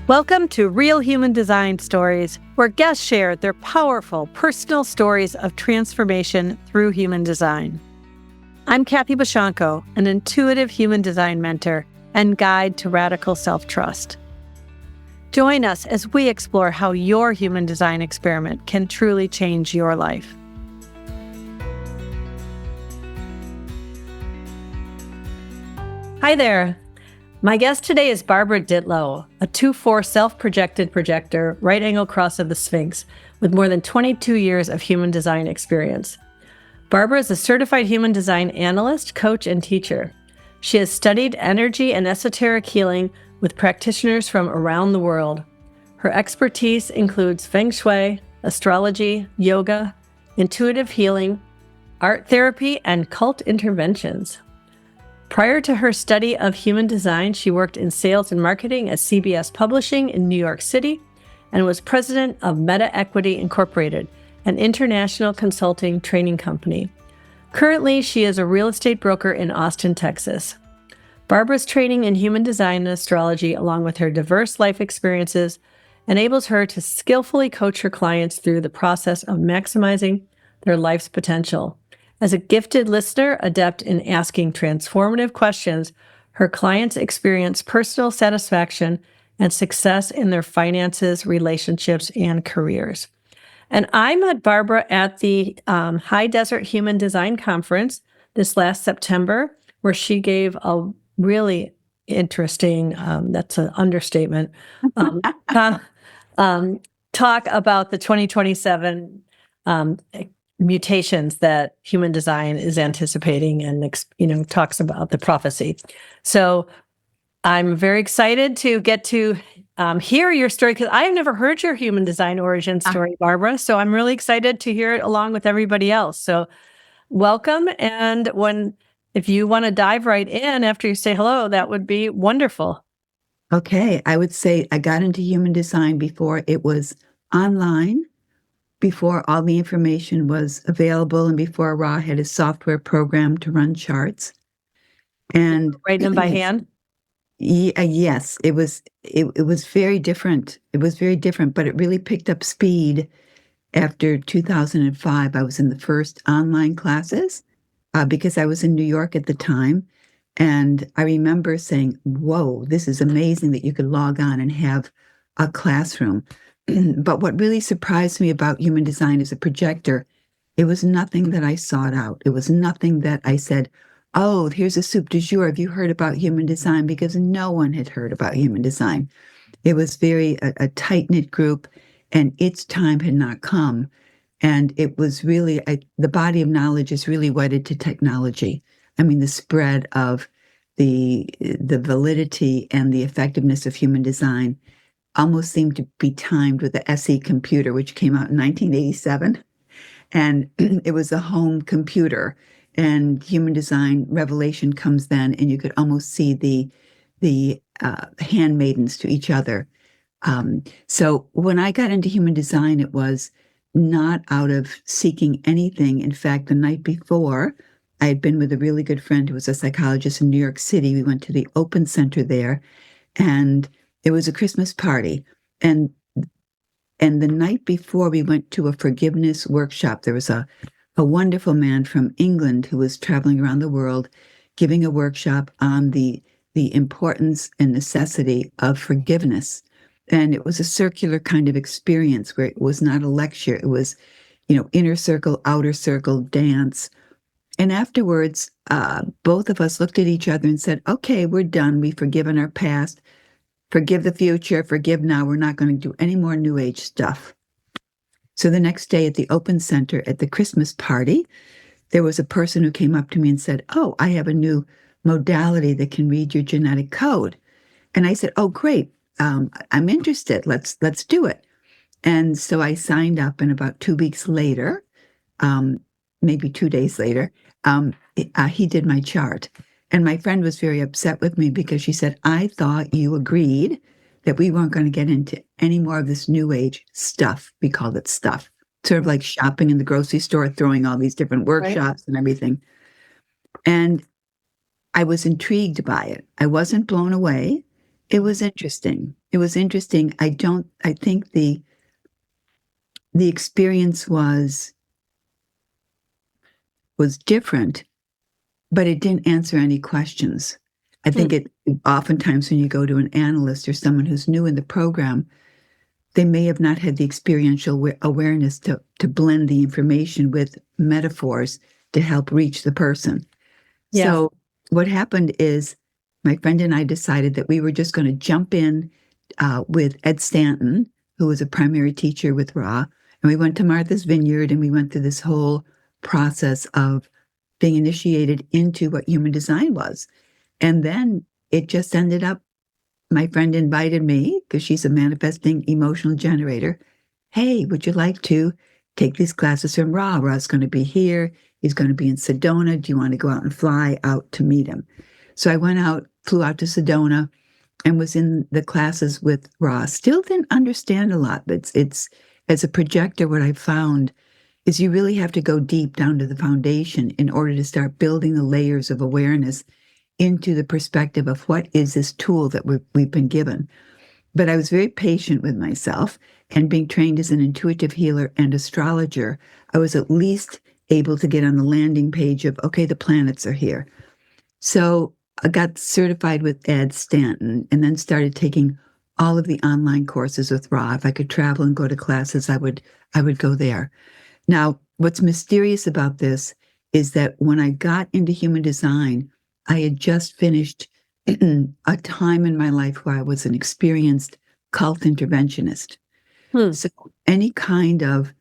Welcome to Real Human Design Stories, where guests share their powerful personal stories of transformation through human design. I'm Kathy Bashanko, an intuitive human design mentor and guide to radical self-trust. Join us as we explore how your human design experiment can truly change your life. Hi there. My guest today is Barbara Ditlow, a 2/4 self-projected projector, right angle cross of the Sphinx, with more than 22 years of human design experience. Barbara is a certified human design analyst, coach, and teacher. She has studied energy and esoteric healing with practitioners from around the world. Her expertise includes Feng Shui, astrology, yoga, intuitive healing, art therapy, and cult interventions. Prior to her study of human design, she worked in sales and marketing at CBS Publishing in New York City and was president of Meta Equity Incorporated, an international consulting training company. Currently, she is a real estate broker in Austin, Texas. Barbara's training in human design and astrology, along with her diverse life experiences, enables her to skillfully coach her clients through the process of maximizing their life's potential. As a gifted listener, adept in asking transformative questions, her clients experience personal satisfaction and success in their finances, relationships, and careers. And I met Barbara at the High Desert Human Design Conference this last September, where she gave a really interesting, that's an understatement, talk about the 2027 mutations that human design is anticipating and, talks about the prophecy. So I'm very excited to get to hear your story because I've never heard your human design origin story, Barbara. So I'm really excited to hear it along with everybody else. So welcome. And if you want to dive right in after you say hello, that would be wonderful. Okay. I would say I got into human design before it was online, before all the information was available, and before Ra had a software program to run charts. And write them by hand? Yes, it was very different. It was very different, but it really picked up speed after 2005. I was in the first online classes because I was in New York at the time. And I remember saying, whoa, this is amazing that you could log on and have a classroom. But what really surprised me about human design as a projector, it was nothing that I sought out. It was nothing that I said, oh, here's a soup du jour. Have you heard about human design? Because no one had heard about human design. It was a tight-knit group, and its time had not come. And it was really, the body of knowledge is really wedded to technology. I mean, the spread of the validity and the effectiveness of human design almost seemed to be timed with the SE computer, which came out in 1987. And it was a home computer. And human design revelation comes then, and you could almost see the handmaidens to each other. So when I got into human design, it was not out of seeking anything. In fact, the night before, I had been with a really good friend who was a psychologist in New York City. We went to the Open Center there, and it was a Christmas party. And the night before, we went to a forgiveness workshop. There was a wonderful man from England who was traveling around the world giving a workshop on the importance and necessity of forgiveness. And it was a circular kind of experience where it was not a lecture. It was, inner circle, outer circle, dance. And afterwards, both of us looked at each other and said, okay, we're done. We've forgiven our past. Forgive the future. Forgive now. We're not going to do any more New Age stuff. So the next day at the Open Center at the Christmas party, there was a person who came up to me and said, oh, I have a new modality that can read your genetic code. And I said, oh, great. I'm interested. Let's do it. And so I signed up, and about 2 weeks later, maybe 2 days later, he did my chart. And my friend was very upset with me because she said, I thought you agreed that we weren't going to get into any more of this New Age stuff. We called it stuff. Sort of like shopping in the grocery store, throwing all these different workshops and everything. And I was intrigued by it. I wasn't blown away. It was interesting. It was interesting. I think the experience was different, but it didn't answer any questions. I think it oftentimes when you go to an analyst or someone who's new in the program, they may have not had the experiential awareness to blend the information with metaphors to help reach the person. Yeah. So what happened is my friend and I decided that we were just going to jump in with Ed Stanton, who was a primary teacher with Ra, and we went to Martha's Vineyard and we went through this whole process of being initiated into what human design was. And then it just ended up, my friend invited me, because she's a manifesting emotional generator. Hey, would you like to take these classes from Ra? Ra's going to be here. He's going to be in Sedona. Do you want to go out and fly out to meet him? So I went out, flew out to Sedona, and was in the classes with Ra. Still didn't understand a lot, but it's as a projector, what I found is you really have to go deep down to the foundation in order to start building the layers of awareness into the perspective of what is this tool that we've been given. But I was very patient with myself, and being trained as an intuitive healer and astrologer, I was at least able to get on the landing page of, okay, the planets are here. So I got certified with Ed Stanton and then started taking all of the online courses with Ra. If I could travel and go to classes, I would go there. Now, what's mysterious about this is that when I got into human design, I had just finished a time in my life where I was an experienced cult interventionist. So any kind of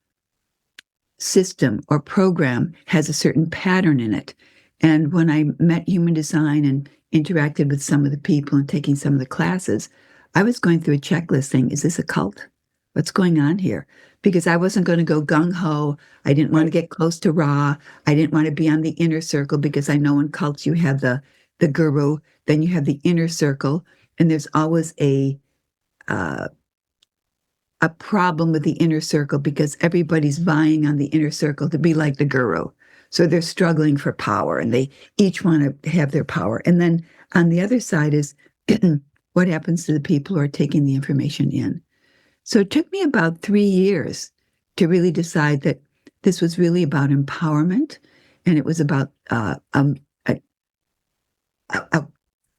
system or program has a certain pattern in it. And when I met human design and interacted with some of the people and taking some of the classes, I was going through a checklist saying, is this a cult? What's going on here? Because I wasn't going to go gung-ho. I didn't want to get close to Ra. I didn't want to be on the inner circle, because I know in cults you have the guru, then you have the inner circle, and there's always a problem with the inner circle because everybody's vying on the inner circle to be like the guru. So they're struggling for power, and they each want to have their power. And then on the other side is what happens to the people who are taking the information in. So it took me about 3 years to really decide that this was really about empowerment, and it was about,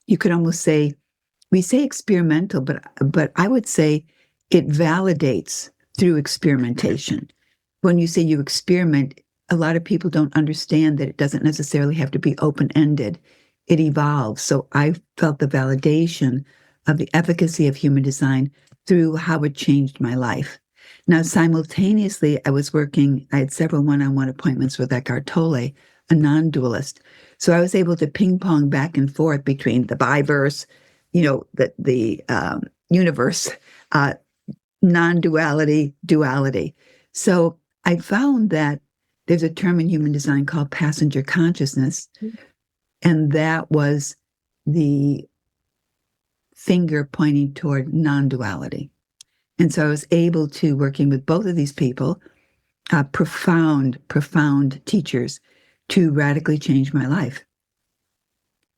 you could almost say, we say experimental, but I would say it validates through experimentation. When you say you experiment, a lot of people don't understand that it doesn't necessarily have to be open-ended. It evolves. So I felt the validation of the efficacy of human design through how it changed my life. Now, simultaneously, I had several one-on-one appointments with Eckhart Tolle, a non-dualist. So I was able to ping pong back and forth between the biverse, the universe, non-duality, duality. So I found that there's a term in human design called passenger consciousness, and that was the finger pointing toward non-duality. And so I was able to, working with both of these people, profound teachers, to radically change my life.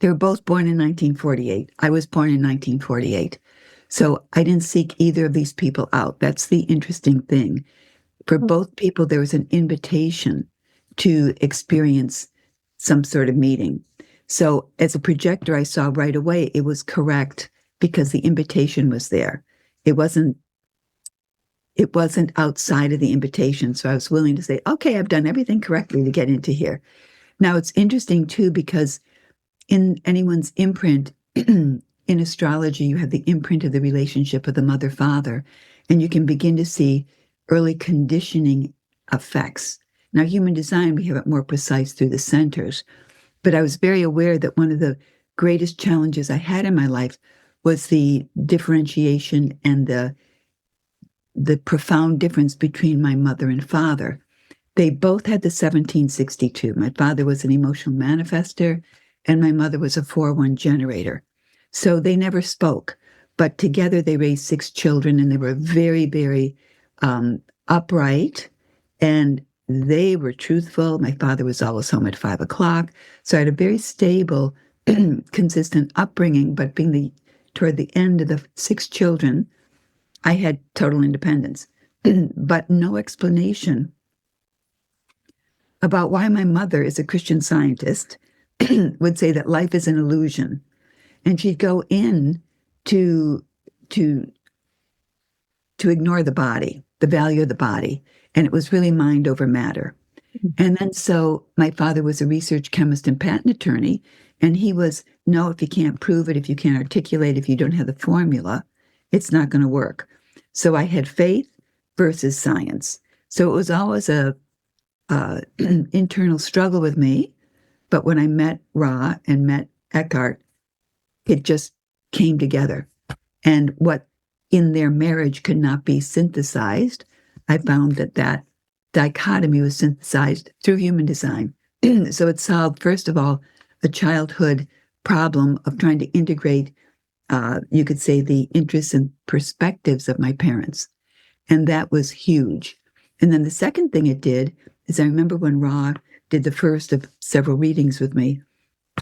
They were both born in 1948. I was born in 1948. So I didn't seek either of these people out. That's the interesting thing. For both people, there was an invitation to experience some sort of meeting. So as a projector, I saw right away it was correct because the invitation was there. It wasn't outside of the invitation. So I was willing to say, okay, I've done everything correctly to get into here. Now, it's interesting, too, because in anyone's imprint, in astrology, you have the imprint of the relationship of the mother-father, and you can begin to see early conditioning effects. Now, human design, we have it more precise through the centers, but I was very aware that one of the greatest challenges I had in my life was the differentiation and the profound difference between my mother and father. They both had the 1762. My father was an emotional manifester, and my mother was a 4-1 generator. So they never spoke, but together they raised 6 children, and they were very, very upright, and they were truthful. My father was always home at 5 o'clock. So I had a very stable, consistent upbringing, but being the toward the end of the 6 children, I had total independence, but no explanation about why my mother is a Christian Scientist, would say that life is an illusion. And she'd go in to ignore the body, the value of the body. And it was really mind over matter. And then so my father was a research chemist and patent attorney. And he was, no, if you can't prove it, if you can't articulate, if you don't have the formula, it's not going to work. So I had faith versus science. So it was always an internal struggle with me. But when I met Ra and met Eckhart, it just came together. And what in their marriage could not be synthesized, I found that dichotomy was synthesized through human design. So it solved, first of all, a childhood problem of trying to integrate, you could say, the interests and perspectives of my parents. And that was huge. And then the second thing it did is I remember when Ra did the first of several readings with me,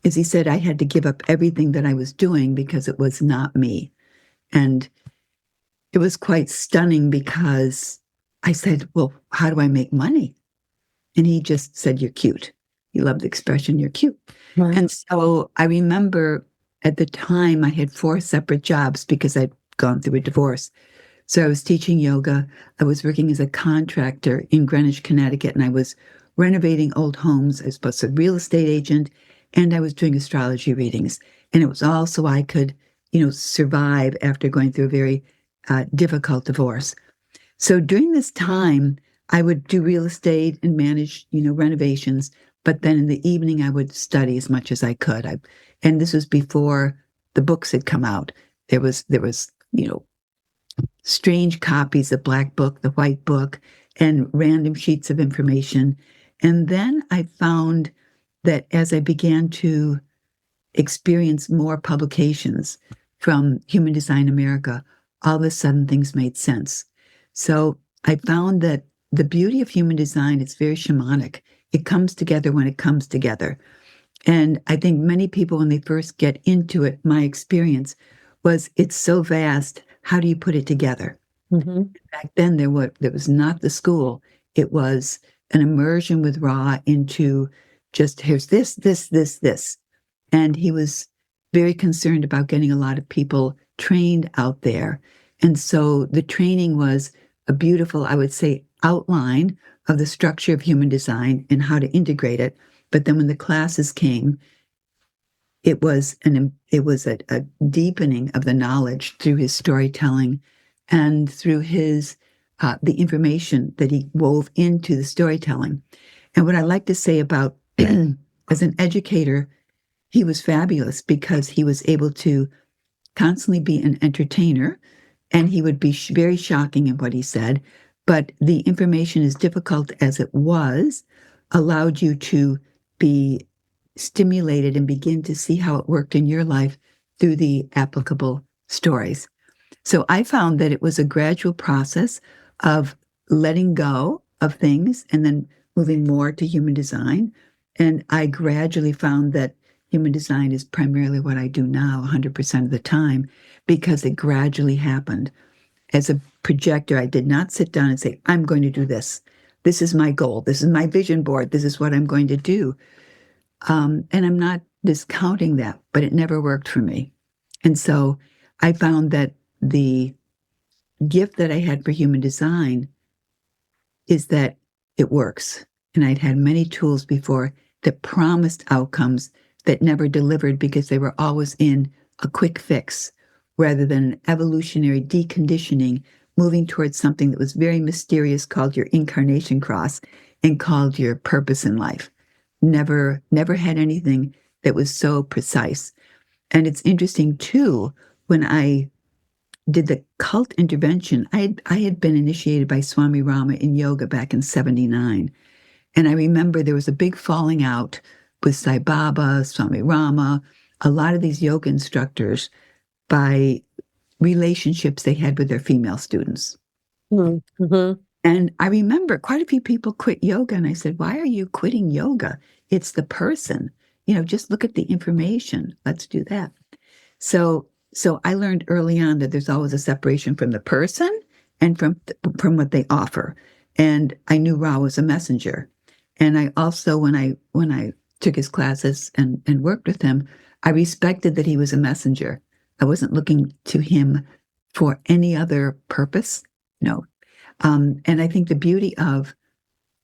is he said I had to give up everything that I was doing because it was not me. And it was quite stunning because I said, well, how do I make money? And he just said, you're cute. He loved the expression, you're cute. Right. And so I remember at the time I had 4 separate jobs because I'd gone through a divorce. So I was teaching yoga. I was working as a contractor in Greenwich, Connecticut, and I was renovating old homes. I was supposed to be a real estate agent, and I was doing astrology readings. And it was all so I could, survive after going through a very difficult divorce. So during this time, I would do real estate and manage, renovations. But then in the evening, I would study as much as I could. And this was before the books had come out. There was, strange copies of Black Book, the White Book, and random sheets of information. And then I found that as I began to experience more publications from Human Design America, all of a sudden things made sense. So I found that the beauty of human design is very shamanic. It comes together when it comes together. And I think many people, when they first get into it, my experience was it's so vast. How do you put it together? Mm-hmm. Back then, there was not the school. It was an immersion with Ra into just, here's this, this, this, this. And he was very concerned about getting a lot of people trained out there. And so the training was a beautiful, I would say, outline of the structure of human design and how to integrate it. But then when the classes came, it was a deepening of the knowledge through his storytelling and through his the information that he wove into the storytelling. And what I like to say about as an educator, he was fabulous because he was able to constantly be an entertainer, and he would be very shocking in what he said. But the information, as difficult as it was, allowed you to be stimulated and begin to see how it worked in your life through the applicable stories. So I found that it was a gradual process of letting go of things and then moving more to human design. And I gradually found that human design is primarily what I do now 100% of the time because it gradually happened. As a projector, I did not sit down and say, I'm going to do this. This is my goal. This is my vision board. This is what I'm going to do. And I'm not discounting that, but it never worked for me. And so I found that the gift that I had for human design is that it works. And I'd had many tools before that promised outcomes that never delivered because they were always in a quick fix rather than an evolutionary deconditioning, moving towards something that was very mysterious called your incarnation cross and called your purpose in life. Never had anything that was so precise. And it's interesting too, when I did the cult intervention, I had been initiated by Swami Rama in yoga back in 79. And I remember there was a big falling out with Sai Baba, Swami Rama, a lot of these yoga instructors by relationships they had with their female students. Mm-hmm. And I remember quite a few people quit yoga. And I said, why are you quitting yoga? It's the person. Just look at the information. Let's do that. So So I learned early on that there's always a separation from the person and from what they offer. And I knew Ra was a messenger. And I also, when I took his classes and worked with him, I respected that he was a messenger. I wasn't looking to him for any other purpose. No. And I think the beauty of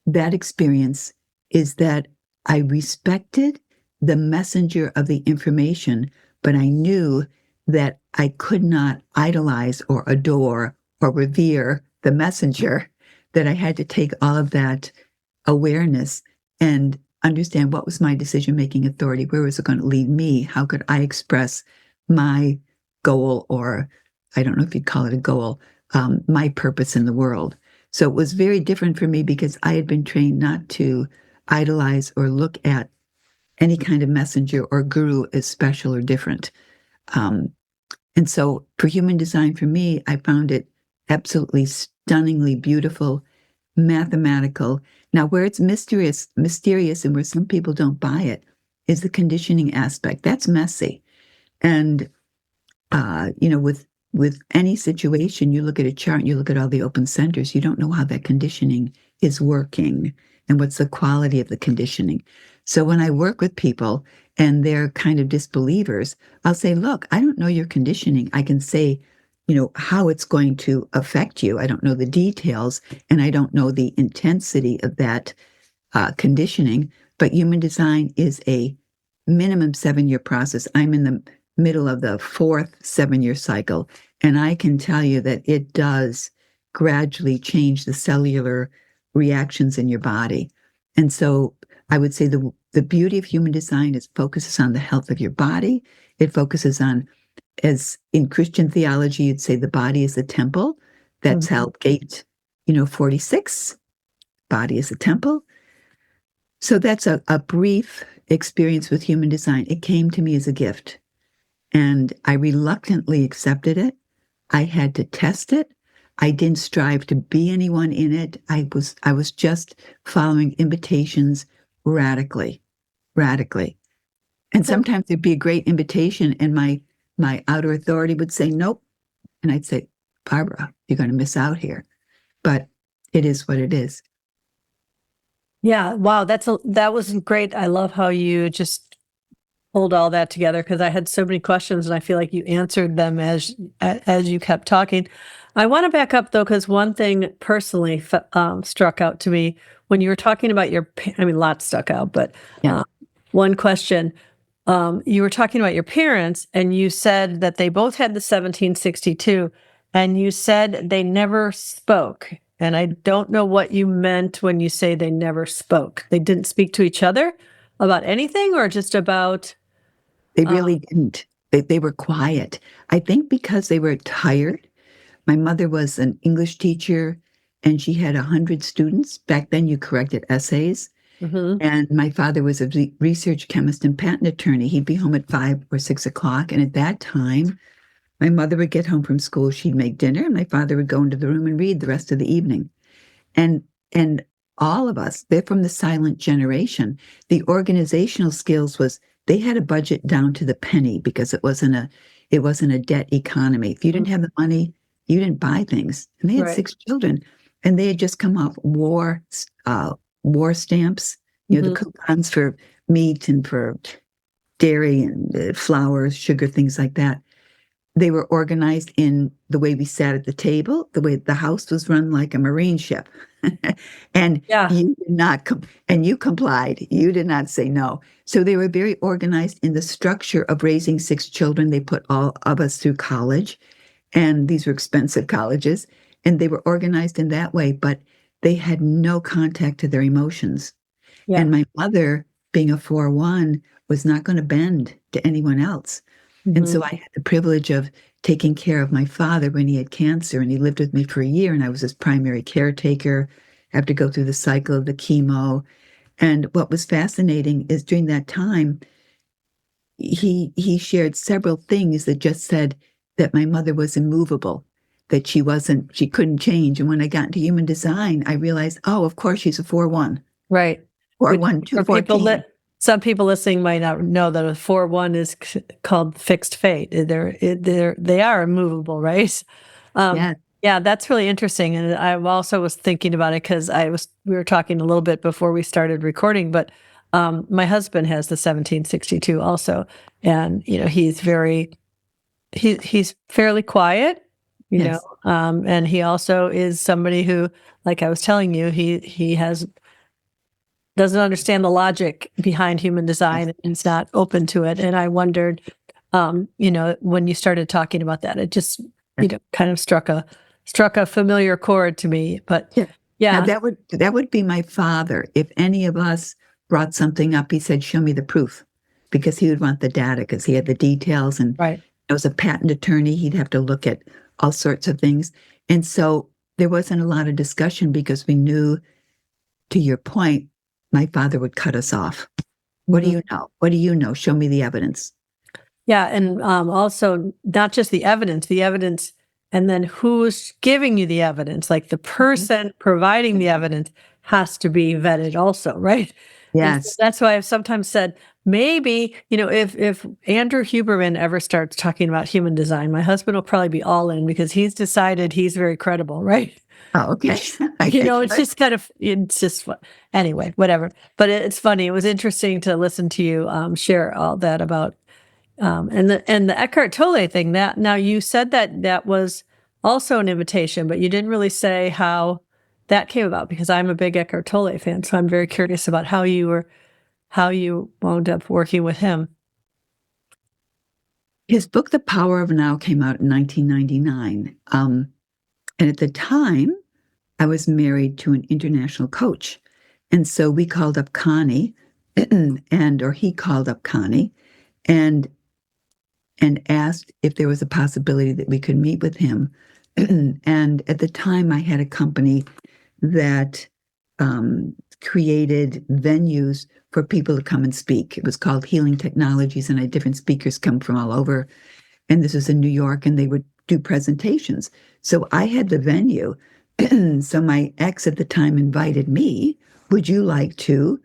that experience is that I respected the messenger of the information, but I knew that I could not idolize or adore or revere the messenger, that I had to take all of that awareness and understand what was my decision-making authority, where was it going to lead me, how could I express my goal, or I don't know if you'd call it a goal, my purpose in the world. So it was very different for me because I had been trained not to idolize or look at any kind of messenger or guru as special or different. Um, and so for human design, for me, I found it absolutely stunningly beautiful, mathematical. Now, where it's mysterious, and where some people don't buy it, is the conditioning aspect. That's messy. And with any situation, you look at a chart and you look at all the open centers, you don't know how that conditioning is working and what's the quality of the conditioning. So when I work with people and they're kind of disbelievers, I'll say, look, I don't know your conditioning. I can say, how it's going to affect you. I don't know the details, and I don't know the intensity of that conditioning, but human design is a minimum 7-year process. I'm in the middle of the 4th 7-year cycle, and I can tell you that it does gradually change the cellular reactions in your body. And so I would say the beauty of human design is focuses on the health of your body. It focuses on, as in Christian theology, you'd say the body is the temple. That's how gate, 46, body is a temple. So that's a brief experience with human design. It came to me as a gift, and I reluctantly accepted it. I had to test it. I didn't strive to be anyone in it. I was just following invitations radically. And sometimes there'd be a great invitation, and my outer authority would say nope, and I'd say, Barbara, you're going to miss out here. But it is what it is. Yeah. Wow. That was great. I love how you just pulled all that together, because I had so many questions and I feel like you answered them as you kept talking. I want to back up though, because one thing personally struck out to me when you were talking about lots stuck out, but one question, you were talking about your parents and you said that they both had the 1762 and you said they never spoke. And I don't know what you meant when you say they never spoke. They didn't speak to each other about anything, or just about... They really didn't. They were quiet. I think because they were tired. My mother was an English teacher, and she had 100 students. Back then, you corrected essays. And my father was a research chemist and patent attorney. He'd be home at 5 or 6 o'clock. And at that time, my mother would get home from school. She'd make dinner, and my father would go into the room and read the rest of the evening. And all of us, they're from the silent generation. The organizational skills was they had a budget down to the penny because it wasn't a debt economy. If you didn't have the money, you didn't buy things. And they had 6 children, and they had just come off war stamps, the coupons for meat and for dairy and flour, sugar, things like that. They were organized in the way we sat at the table, the way the house was run like a Marine ship. And you did not and you complied. You did not say no. So they were very organized in the structure of raising 6 children. They put all of us through college, and these were expensive colleges, and they were organized in that way, but they had no contact to their emotions. And my mother, being a 4-1, was not going to bend to anyone else. And so I had the privilege of taking care of my father when he had cancer, and he lived with me for a year, and I was his primary caretaker. I had to go through the cycle of the chemo. And what was fascinating is during that time, he shared several things that just said that my mother was immovable, that she couldn't change. And when I got into human design, I realized, oh, of course she's a 4-1. Right. 4-1, 214. some people listening might not know that a 4-1 is called fixed fate. They are immovable, right? Yeah. Yeah, that's really interesting. And I also was thinking about it because we were talking a little bit before we started recording, but my husband has the 1762 also. And, he's fairly quiet, Yes. and he also is somebody who, like I was telling you, he doesn't understand the logic behind human design, Yes. and he's not open to it. And I wondered, when you started talking about that, it just, kind of struck a familiar chord to me. But Yeah. Now yeah, that would be my father. If any of us brought something up, he said, "Show me the proof," because he would want the data because he had the details. And right. as a patent attorney, he'd have to look at all sorts of things. And so there wasn't a lot of discussion because we knew, to your point, my father would cut us off. What do Mhm. you know? What do you know? Show me the evidence. Yeah, and also not just the evidence, and then who's giving you the evidence. Like the person providing the evidence has to be vetted also, right? And so Yes. that's why I've sometimes said maybe, if Andrew Huberman ever starts talking about human design, my husband will probably be all in because he's decided he's very credible, right? Oh, okay. It's just kind of, it's just anyway, whatever. But it's funny. It was interesting to listen to you share all that about and the Eckhart Tolle thing. That now you said that was also an invitation, but you didn't really say how that came about because I'm a big Eckhart Tolle fan, so I'm very curious about how you wound up working with him. His book, The Power of Now, came out in 1999. And at the time, I was married to an international coach. And so we called up Connie, or he called up Connie, and asked if there was a possibility that we could meet with him. And at the time, I had a company that created venues for people to come and speak. It was called Healing Technologies, and I had different speakers come from all over. And this was in New York, and they would do presentations. So I had the venue. So my ex at the time invited me, would you like to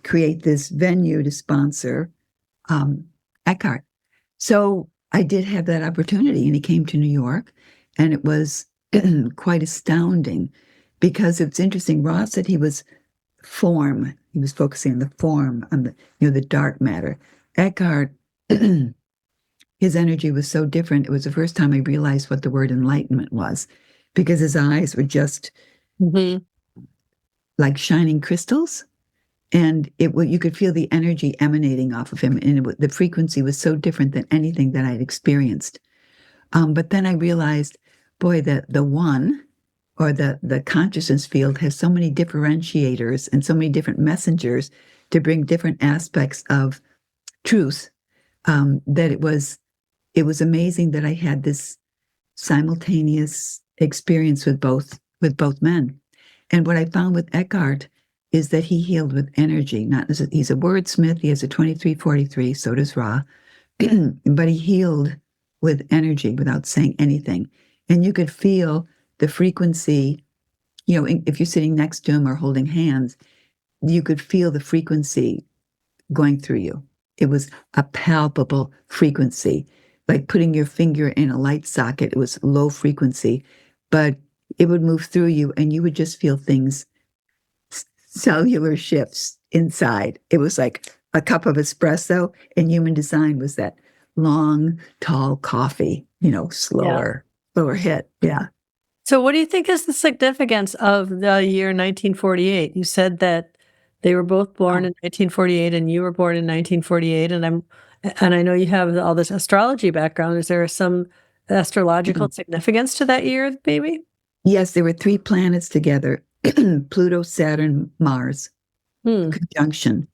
create this venue to sponsor Eckhart? So I did have that opportunity, and he came to New York, and it was quite astounding because it's interesting. Ross said he was form. He was focusing on the form, on the dark matter. Eckhart, his energy was so different. It was the first time I realized what the word enlightenment was, because his eyes were just Mhm. like shining crystals. And you could feel the energy emanating off of him. And the frequency was so different than anything that I'd experienced. But then I realized, boy, the one, or the consciousness field, has so many differentiators and so many different messengers to bring different aspects of truth, that it was amazing that I had this simultaneous experience with both men. And what I found with Eckhart is that he healed with energy. Not he's a wordsmith. He has a 2343. So does Ra, but he healed with energy without saying anything. And you could feel the frequency. If you're sitting next to him or holding hands, you could feel the frequency going through you. It was a palpable frequency, like putting your finger in a light socket. It was low frequency, but it would move through you, and you would just feel things, cellular shifts inside. It was like a cup of espresso, and Human Design was that long, tall coffee, Yeah. slower hit. Yeah. So what do you think is the significance of the year 1948? You said that they were both born Oh. in 1948 and you were born in 1948, and I know you have all this astrology background. Is there some astrological significance to that year, maybe? Yes, there were three planets together: Pluto, Saturn, Mars, Hmm. conjunction.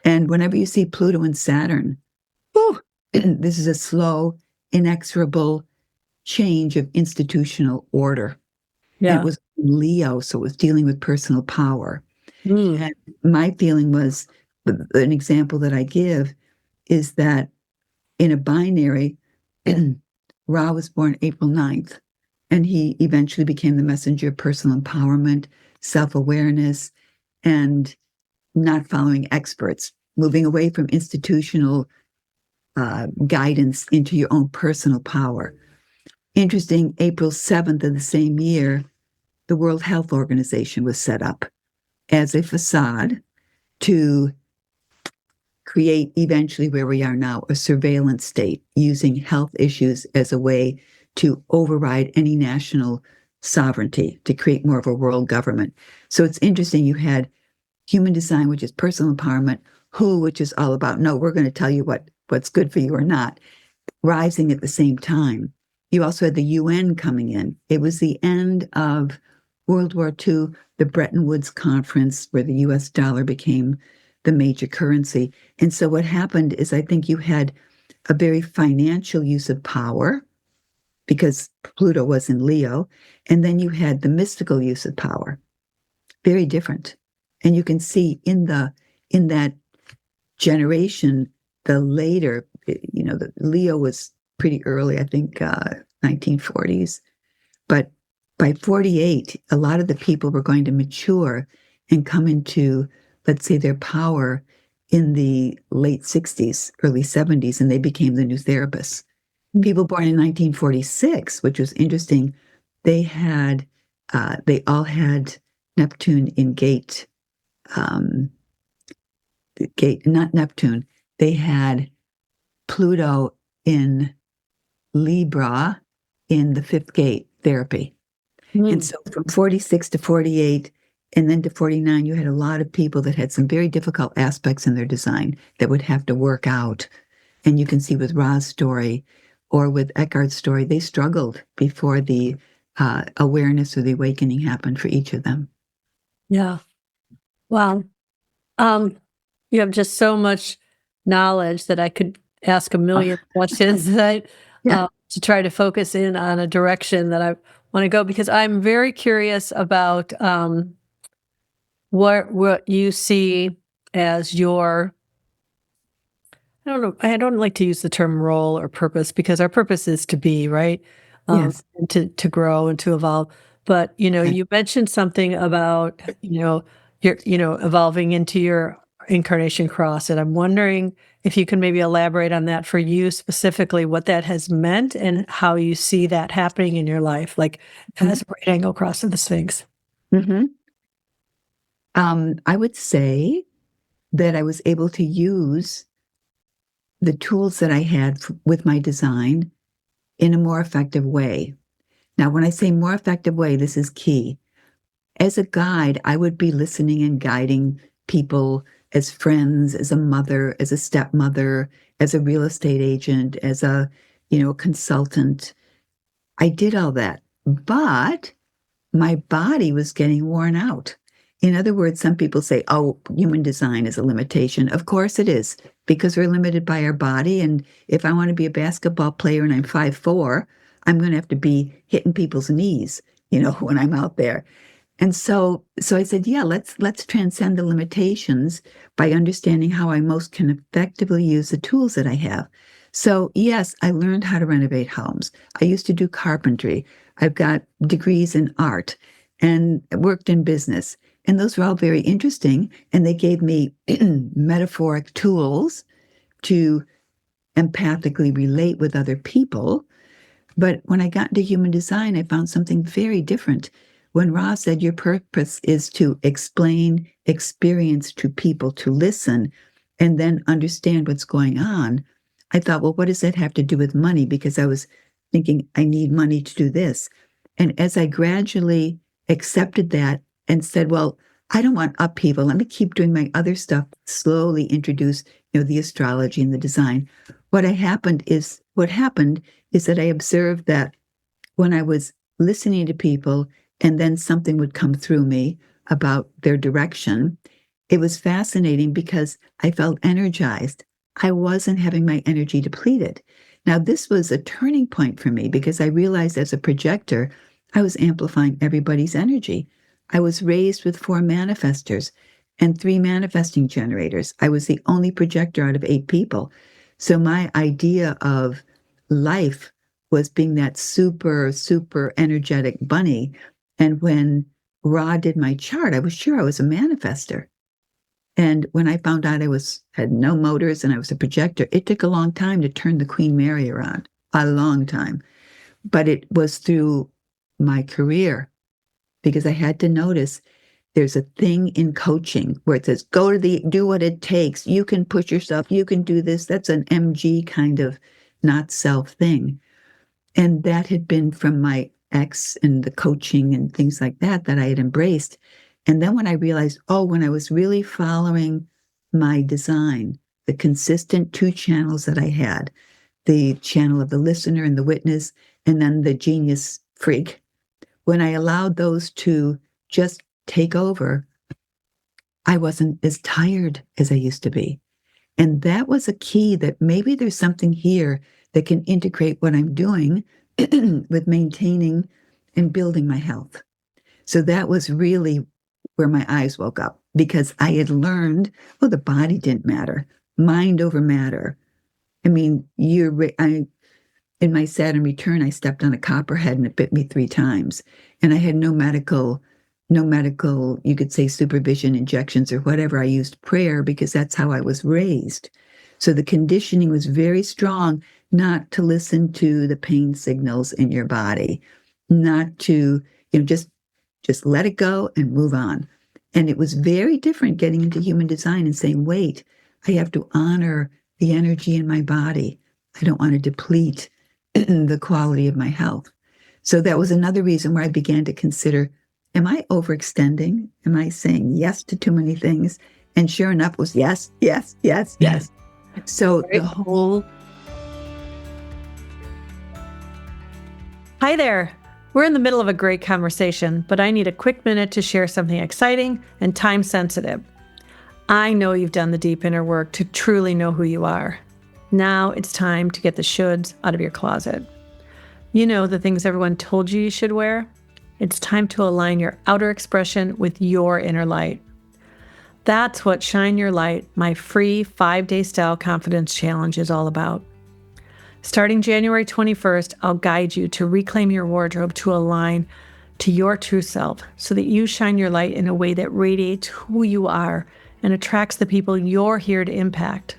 And whenever you see Pluto and Saturn, whew, this is a slow, inexorable change of institutional order. And it Yeah. was Leo, so it was dealing with personal power. Hmm. And my feeling was, an example that I give is that in a binary, Ra was born April 9th, and he eventually became the messenger of personal empowerment, self-awareness, and not following experts. moving away from institutional guidance into your own personal power. Interesting, April 7th of the same year, the World Health Organization was set up as a facade to create eventually where we are now, a surveillance state, using health issues as a way to override any national sovereignty, to create more of a world government. So it's interesting, you had Human Design, which is personal empowerment, Who, which is all about, no, we're going to tell you what's good for you or not, rising at the same time. You also had the UN coming in. It was the end of World War II, the Bretton Woods Conference, where the US dollar became the major currency. And so what happened is I think you had a very financial use of power because Pluto was in Leo, and then you had the mystical use of power. Very different. And you can see in that generation, the later, the Leo was pretty early, I think 1940s. But by 48, a lot of the people were going to mature and come into, let's say, their power in the late 60s, early 70s, and they became the new therapists. People born in 1946, which was interesting, they all had Neptune in not Neptune, they had Pluto in Libra in the fifth gate therapy. And so from 46 to 48 and then to 49, you had a lot of people that had some very difficult aspects in their design that would have to work out. And you can see with Ra's story or with Eckhart's story, they struggled before the awareness or the awakening happened for each of them. Yeah. Wow. You have just so much knowledge that I could ask a million questions to try to focus in on a direction that I want to go, because I'm very curious about what you see as your, I don't know, I don't like to use the term role or purpose, because our purpose is to be, right? Yes. And to grow and to evolve. But, you mentioned something about, your, evolving into your incarnation cross. And I'm wondering if you can maybe elaborate on that for you specifically, what that has meant and how you see that happening in your life, like as a right angle cross of the Sphinx. Mm-hmm. I would say that I was able to use the tools that I had with my design in a more effective way. Now, when I say more effective way, this is key. As a guide, I would be listening and guiding people as friends, as a mother, as a stepmother, as a real estate agent, as a, consultant. I did all that, but my body was getting worn out. In other words, some people say, oh, human design is a limitation. Of course it is, because we're limited by our body. And if I want to be a basketball player and I'm 5'4", I'm going to have to be hitting people's knees, when I'm out there. And so I said, yeah, let's transcend the limitations by understanding how I most can effectively use the tools that I have. So yes, I learned how to renovate homes. I used to do carpentry. I've got degrees in art and worked in business. And those were all very interesting. And they gave me metaphoric tools to empathically relate with other people. But when I got into human design, I found something very different. When Ra said your purpose is to explain experience to people, to listen, and then understand what's going on, I thought, well, what does that have to do with money? Because I was thinking, I need money to do this. And as I gradually accepted that and said, well, I don't want upheaval, let me keep doing my other stuff, slowly introduce, the astrology and the design. What happened is that I observed that when I was listening to people and then something would come through me about their direction, it was fascinating because I felt energized. I wasn't having my energy depleted. Now, this was a turning point for me because I realized as a projector, I was amplifying everybody's energy. I was raised with 4 manifestors and 3 manifesting generators. I was the only projector out of 8 people. So my idea of life was being that super, super energetic bunny. And when Ra did my chart, I was sure I was a manifester. And when I found out had no motors and I was a projector, it took a long time to turn the Queen Mary around, a long time. But it was through my career because I had to notice there's a thing in coaching where it says, do what it takes. You can push yourself. You can do this. That's an MG kind of not self thing. And that had been from my ex and the coaching and things like that I had embraced. And then when I realized, when I was really following my design, the consistent two channels that I had, the channel of the listener and the witness, and then the genius freak, when I allowed those to just take over, I wasn't as tired as I used to be. And that was a key that maybe there's something here that can integrate what I'm doing with maintaining and building my health. So that was really where my eyes woke up, because I had learned, the body didn't matter, mind over matter. I mean, in my Saturn return, I stepped on a copperhead and it bit me 3 times. And I had no medical, you could say, supervision, injections, or whatever. I used prayer because that's how I was raised. So the conditioning was very strong, not to listen to the pain signals in your body, not to, just let it go and move on. And it was very different getting into human design and saying, wait, I have to honor the energy in my body. I don't want to deplete the quality of my health. So that was another reason where I began to consider, am I overextending? Am I saying yes to too many things? And sure enough, it was yes, yes, yes, yes. So the whole... Hi there. We're in the middle of a great conversation, but I need a quick minute to share something exciting and time sensitive. I know you've done the deep inner work to truly know who you are. Now it's time to get the shoulds out of your closet. You know, the things everyone told you should wear? It's time to align your outer expression with your inner light. That's what Shine Your Light, my free 5-day style confidence challenge, is all about. Starting January 21st, I'll guide you to reclaim your wardrobe to align to your true self so that you shine your light in a way that radiates who you are and attracts the people you're here to impact.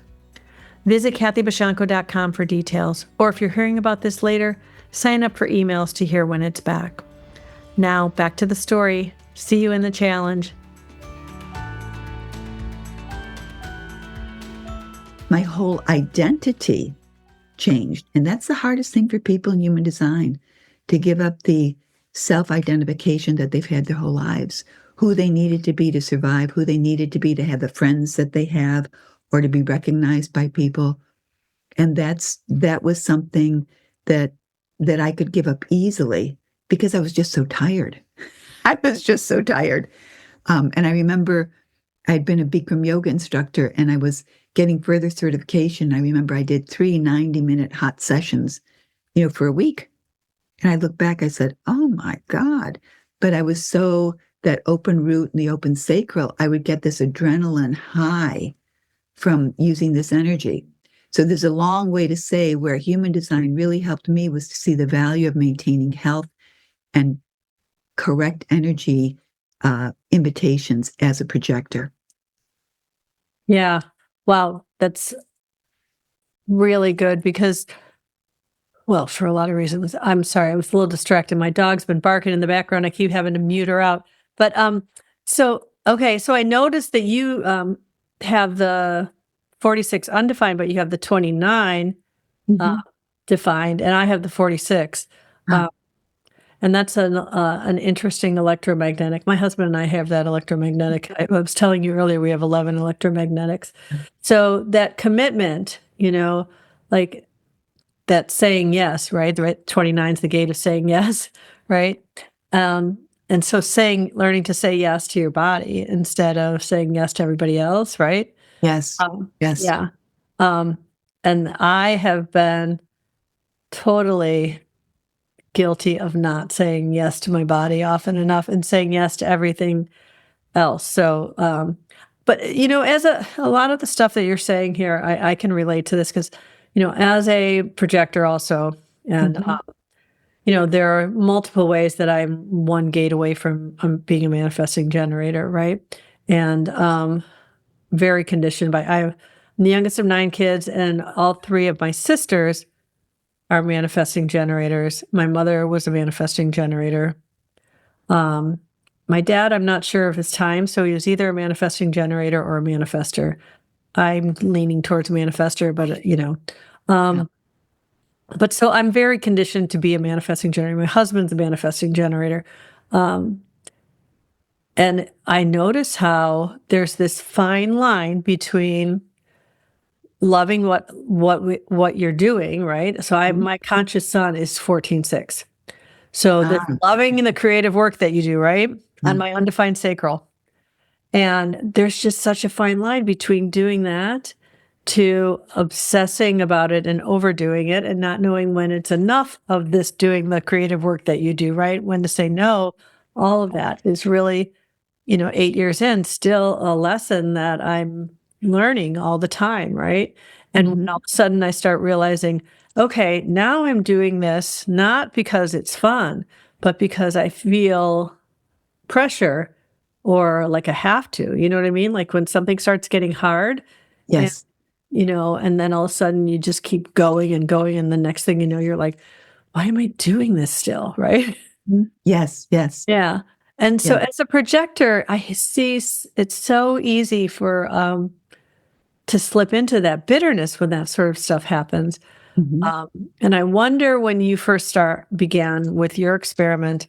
Visit kathybashanko.com for details, or if you're hearing about this later, sign up for emails to hear when it's back. Now, back to the story. See you in the challenge. My whole identity changed. And that's the hardest thing for people in human design, to give up the self-identification that they've had their whole lives, who they needed to be to survive, who they needed to be to have the friends that they have, or to be recognized by people. And that was something that I could give up easily because I was just so tired. I was just so tired. And I remember I'd been a Bikram yoga instructor and I was getting further certification. I remember I did 3 90-minute hot sessions, for a week. And I look back, I said, oh my God. But I was that open root and the open sacral, I would get this adrenaline high from using this energy. So there's a long way to say where human design really helped me was to see the value of maintaining health and correct energy invitations as a projector. Yeah. Wow. That's really good because, for a lot of reasons. I'm sorry, I was a little distracted. My dog's been barking in the background. I keep having to mute her out. But so I noticed that you have the 46 undefined, but you have the 29 defined, and I have the 46. And that's an interesting electromagnetic. My husband and I have that electromagnetic. I was telling you earlier, we have 11 electromagnetics. So that commitment, like that saying yes, right? The 29 is the gate of saying yes, right? And so learning to say yes to your body instead of saying yes to everybody else, right? Yes. Yes. Yeah. And I have been totally guilty of not saying yes to my body often enough and saying yes to everything else. So, but as a lot of the stuff that you're saying here, I can relate to this because, as a projector also, and, there are multiple ways that I'm one gate away from being a manifesting generator, right? And very conditioned by. I'm the youngest of 9 kids, and all 3 of my sisters are manifesting generators. My mother was a manifesting generator. My dad, I'm not sure of his time, so he was either a manifesting generator or a manifester. I'm leaning towards manifester, but but so I'm very conditioned to be a manifesting generator. My husband's a manifesting generator. And I notice how there's this fine line between loving what you're doing, right? So my conscious sun is 14.6. So the loving the creative work that you do, right? On my undefined sacral. And there's just such a fine line between doing that to obsessing about it and overdoing it and not knowing when it's enough of this doing the creative work that you do, right? When to say no, all of that is really, 8 years in, still a lesson that I'm learning all the time, right? And when all of a sudden I start realizing, okay, now I'm doing this not because it's fun, but because I feel pressure or like I have to, you know what I mean? Like when something starts getting hard, Yes. and then all of a sudden you just keep going and going. And the next thing you know, you're like, why am I doing this still? Right? Yes. Yes. Yeah. And so Yeah. as a projector, I see it's so easy for, to slip into that bitterness when that sort of stuff happens. And I wonder when you first began with your experiment,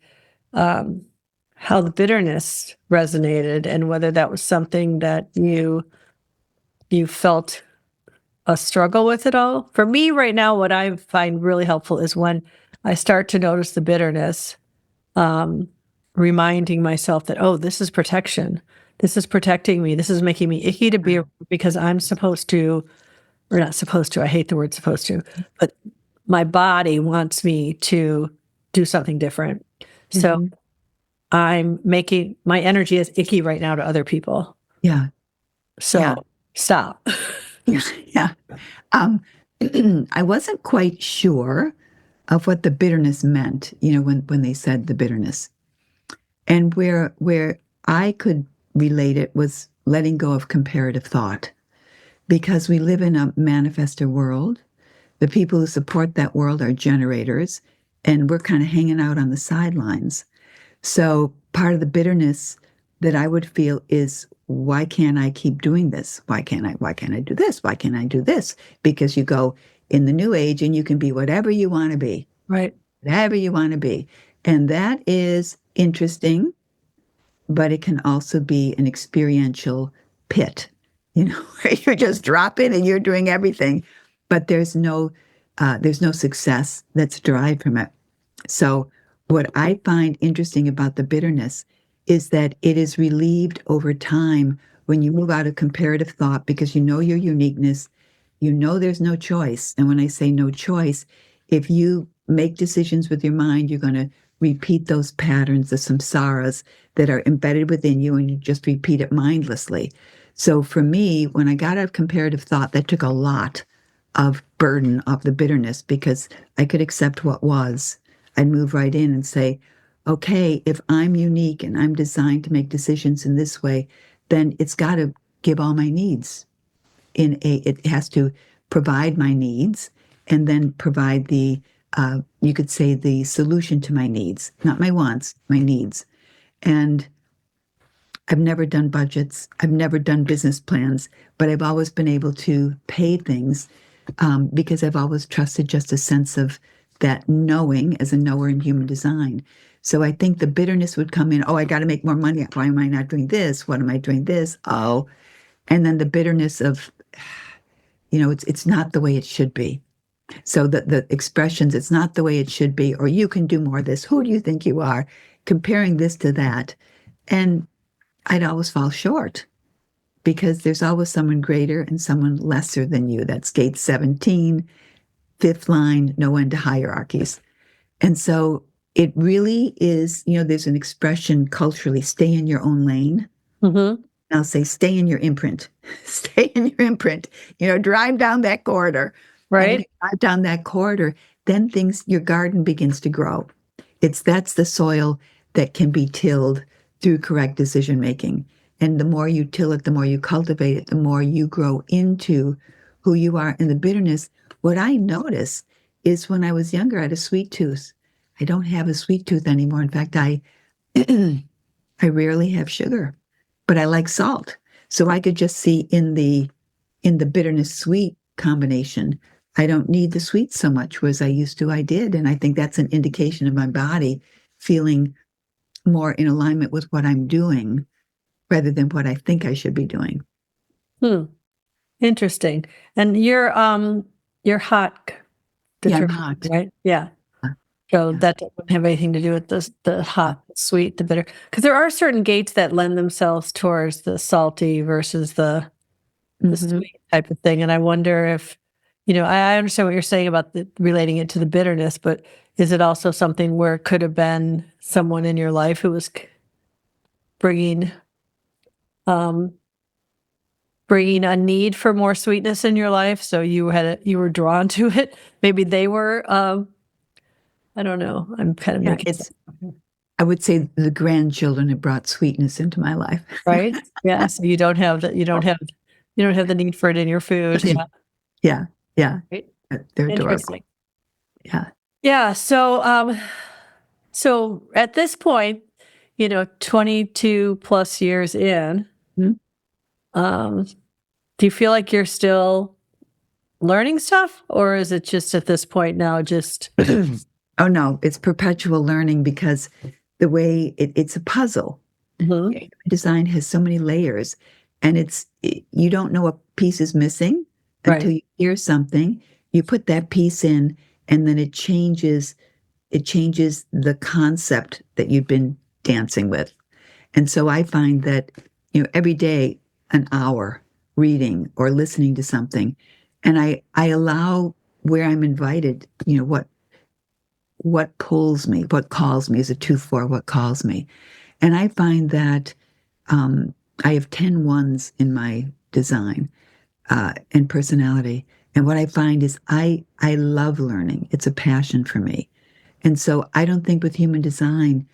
how the bitterness resonated and whether that was something that you felt a struggle with it all. For me right now, what I find really helpful is when I start to notice the bitterness, reminding myself that, oh, this is protection. This is protecting me. This is making me icky to be because I'm supposed to, or not supposed to, I hate the word supposed to, but my body wants me to do something different. So I'm making my energy is icky right now to other people. Yeah. So stop. Yeah. I wasn't quite sure of what the bitterness meant, when they said the bitterness. And where I could relate it was letting go of comparative thought. Because we live in a manifestor world. The people who support that world are generators, and we're kind of hanging out on the sidelines. So part of the bitterness that I would feel is, why can't I keep doing this? Why can't I do this? Why can't I do this? Because you go in the new age and you can be whatever you want to be. Right. Whatever you want to be. And that is interesting, but it can also be an experiential pit, where you're just dropping and you're doing everything, but there's no success that's derived from it. So what I find interesting about the bitterness is that it is relieved over time when you move out of comparative thought, because you know your uniqueness, there's no choice. And when I say no choice, if you make decisions with your mind, you're going to repeat those patterns, the samsaras that are embedded within you, and you just repeat it mindlessly. So for me, when I got out of comparative thought, that took a lot of burden off the bitterness, because I could accept what was. I'd move right in and say, okay, if I'm unique and I'm designed to make decisions in this way, then it's got to give all my needs. It has to provide my needs and then provide you could say the solution to my needs, not my wants, my needs. And I've never done budgets. I've never done business plans, but I've always been able to pay things because I've always trusted just a sense of that knowing as a knower in human design. So I think the bitterness would come in, oh, I got to make more money. Why am I not doing this? What am I doing this? Oh, and then the bitterness of, it's not the way it should be. So the expressions, it's not the way it should be, or you can do more of this. Who do you think you are? Comparing this to that. And I'd always fall short because there's always someone greater and someone lesser than you. That's gate 17, fifth line, no end to hierarchies. And so it really is, there's an expression culturally, stay in your own lane. I'll say, stay in your imprint. Stay in your imprint. Drive down that corridor. Right. And when you drive down that corridor, then your garden begins to grow. That's the soil that can be tilled through correct decision making. And the more you till it, the more you cultivate it, the more you grow into who you are. And the bitterness, what I notice is when I was younger, I had a sweet tooth. I don't have a sweet tooth anymore. In fact, I I rarely have sugar, but I like salt. So I could just see in the bitterness sweet combination, I don't need the sweet so much, whereas I used to, I did. And I think that's an indication of my body feeling more in alignment with what I'm doing rather than what I think I should be doing. Hmm. Interesting. And you're hot Yeah, I'm determined, hot. right? Yeah. Yeah. So that doesn't have anything to do with the hot, sweet, the bitter. Because there are certain gates that lend themselves towards the salty versus the Mhm. sweet type of thing. And I wonder if, I understand what you're saying about relating it to the bitterness, but is it also something where it could have been someone in your life who was bringing um, bringing a need for more sweetness in your life, so you were drawn to it? Maybe they were. I don't know. I'm kind of Yeah, making it's, I would say the grandchildren have brought sweetness into my life. right. Yeah. So you don't have the you don't have the need for it in your food. Yeah. Yeah, yeah, Right. they're adorable. Interesting. Yeah. Yeah. So at this point, 22 plus years in, Mhm. um, do you feel like you're still learning stuff, or is it just at this point now just Oh no, it's perpetual learning because the way it's a puzzle. Mhm. Human design has so many layers, and you don't know what piece is missing until Right. you hear something. You put that piece in, and then it changes. It changes the concept that you've been dancing with. And so I find that, every day, an hour reading or listening to something, and I allow where I'm invited, what pulls me, what calls me is a 2-4, what calls me. And I find that I have 10 ones in my design and personality. And what I find is I love learning. It's a passion for me. And so I don't think with human design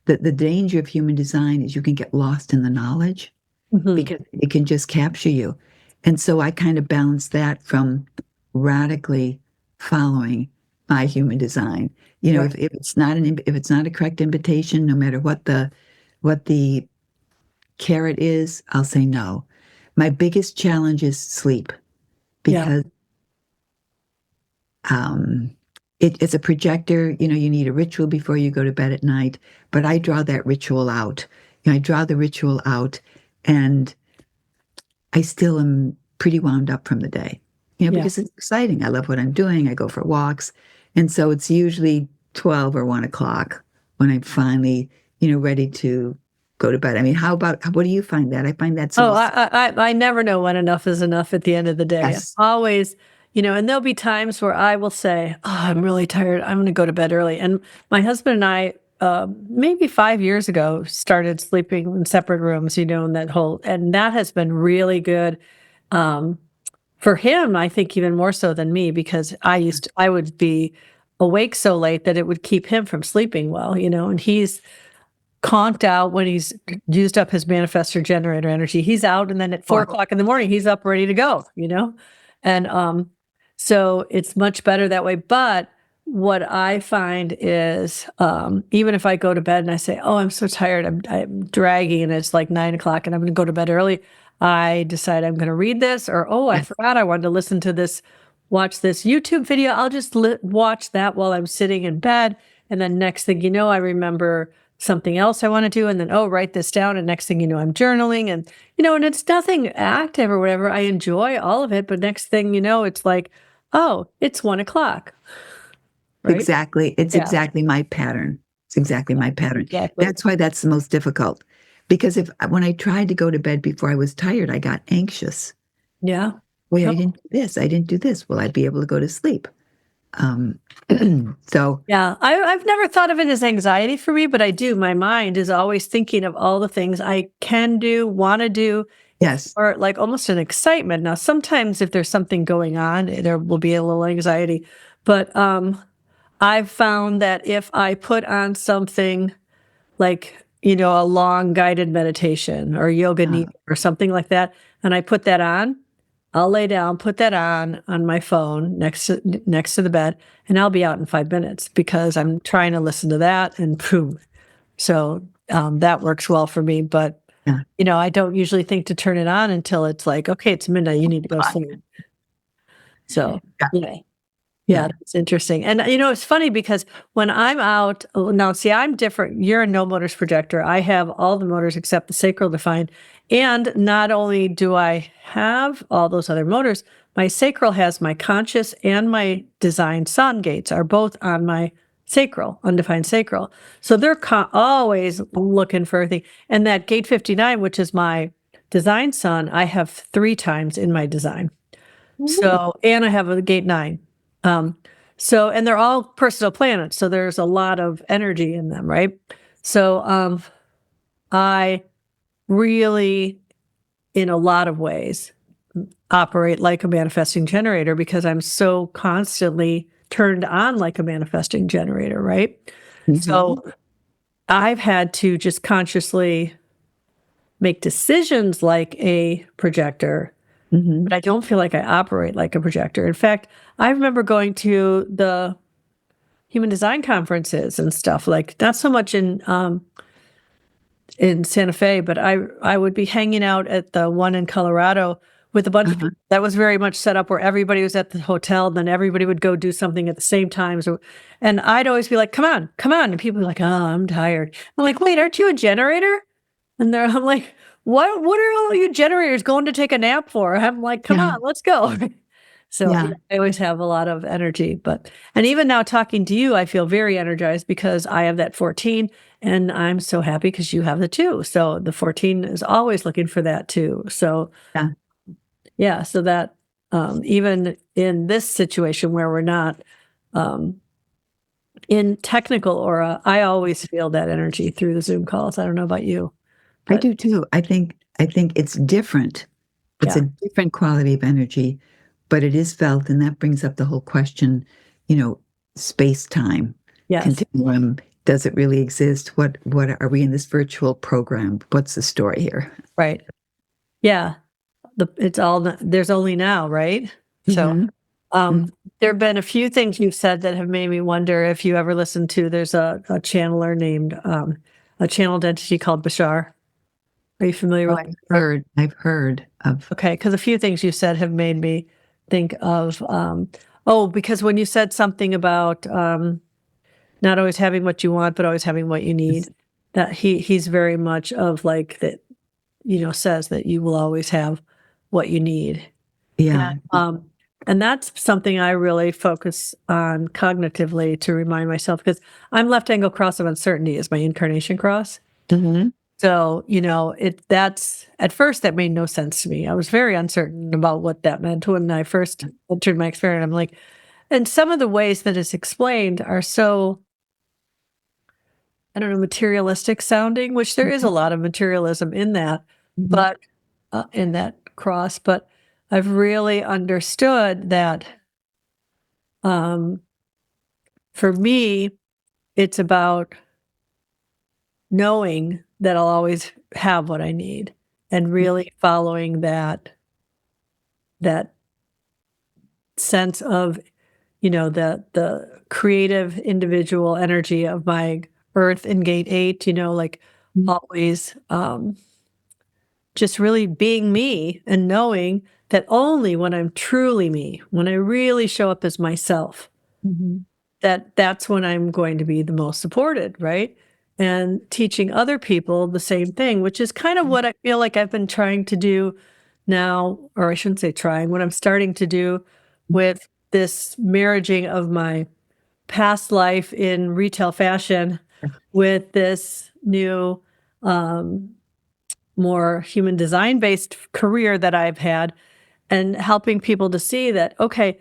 that the danger of human design is you can get lost in the knowledge Mhm. because it can just capture you. And so I kind of balance that from radically following my human design. Right. If it's not if it's not a correct invitation, no matter what the carrot is, I'll say no. My biggest challenge is sleep Yeah. because um, it's a projector. You need a ritual before you go to bed at night, but I draw that ritual out. I draw the ritual out, and I still am pretty wound up from the day, Yeah. because it's exciting. I love what I'm doing. I go for walks. And so it's usually 12 or 1 o'clock when I'm finally, ready to go to bed. I mean, what do you find that? I find that's a Oh, little, I never know when enough is enough at the end of the day. yes. Always, and there'll be times where I will say, "Oh, I'm really tired. I'm going to go to bed early." And my husband and I, maybe 5 years ago, started sleeping in separate rooms. And that has been really good. Um, for him, I think even more so than me, because I would be awake so late that it would keep him from sleeping well, and he's conked out when he's used up his manifestor generator energy. He's out, and then at 4 o'clock in the morning, he's up ready to go. And so it's much better that way. But what I find is, even if I go to bed and I say, "Oh, I'm so tired, I'm dragging," and it's like 9 o'clock, and I'm going to go to bed early, I decide I'm going to read this, or oh, I Yes. forgot I wanted to listen to this, watch this YouTube video. I'll just watch that while I'm sitting in bed, and then next thing you know, I remember something else I want to do, and then write this down, and next thing you know, I'm journaling, and it's nothing active or whatever. I enjoy all of it, but next thing you know, it's like, oh, it's 1 o'clock, right? Exactly. It's Yeah, exactly my pattern. It's exactly my pattern. exactly. That's why that's the most difficult. Because when I tried to go to bed before I was tired, I got anxious. Yeah. Wait, I Yep. didn't do this. I didn't do this. Will I be able to go to sleep? Um, so Yeah, I've never thought of it as anxiety for me, but I do. My mind is always thinking of all the things I can do, want to do, yes, or like almost an excitement. Now, sometimes if there's something going on, there will be a little anxiety, but I've found that if I put on something like a long guided meditation or yoga nidra or something like that, and I put that on, I'll lay down, put that on my phone next to the bed, and I'll be out in 5 minutes because I'm trying to listen to that, and boom. So that works well for me. But Yeah. I don't usually think to turn it on until it's like, okay, it's midnight, you need to go to sleep. So yeah, it's interesting. And it's funny because when I'm out now, see, I'm different. You're a no motors projector. I have all the motors except the sacral defined. And not only do I have all those other motors, my sacral has my conscious and my design sun gates are both on my sacral, undefined sacral. So they're always looking for everything. And that gate 59, which is my design sun, I have 3 times in my design. So, and I have a gate 9. So, and they're all personal planets. So there's a lot of energy in them, right? So, I really, in a lot of ways, operate like a manifesting generator because I'm so constantly turned on like a manifesting generator, right? Mm-hmm. So I've had to just consciously make decisions like a projector, but I don't feel like I operate like a projector. In fact, I remember going to the Human Design conferences and stuff, like not so much in Santa Fe, but I would be hanging out at the one in Colorado with a bunch of people that was very much set up where everybody was at the hotel, and then everybody would go do something at the same time. So, and I'd always be like, come on. And people were like, oh, I'm tired. I'm like, wait, aren't you a generator? And I'm like, what are all you generators going to take a nap for? I'm like, come on, let's go. So I always have a lot of energy, and even now talking to you, I feel very energized because I have that 14 and I'm so happy because you have the 2. So the 14 is always looking for that too. So so that even in this situation where we're not in technical aura, I always feel that energy through the Zoom calls. I don't know about you. I do too. I think it's different. It's a different quality of energy, but it is felt, and that brings up the whole question, space-time continuum. Does it really exist? What are we in this virtual program? What's the story here? Right. Yeah. It's all, there's only now, right? So there have been a few things you've said that have made me wonder if you ever listened to, there's a channeler named, a channeled entity called Bashar. Are you familiar with it? I've heard of. Okay, because a few things you said have made me think of, because when you said something about not always having what you want, but always having what you need, that he's very much of like that, says that you will always have what you need. Yeah. And that's something I really focus on cognitively to remind myself, because I'm left angle cross of uncertainty is my incarnation cross. So, that's at first that made no sense to me. I was very uncertain about what that meant when I first entered my experience. I'm like, and some of the ways that it's explained are so, I don't know, materialistic sounding, which there is a lot of materialism in that, but in that cross. But I've really understood that for me, it's about knowing that I'll always have what I need and really following that sense of, the creative individual energy of my earth in gate 8, like always just really being me and knowing that only when I'm truly me, when I really show up as myself, that's when I'm going to be the most supported, right? And teaching other people the same thing, which is kind of what I feel like I've been trying to do now, or I shouldn't say trying, what I'm starting to do with this marriaging of my past life in retail fashion with this new, more human design based career that I've had, and helping people to see that, okay,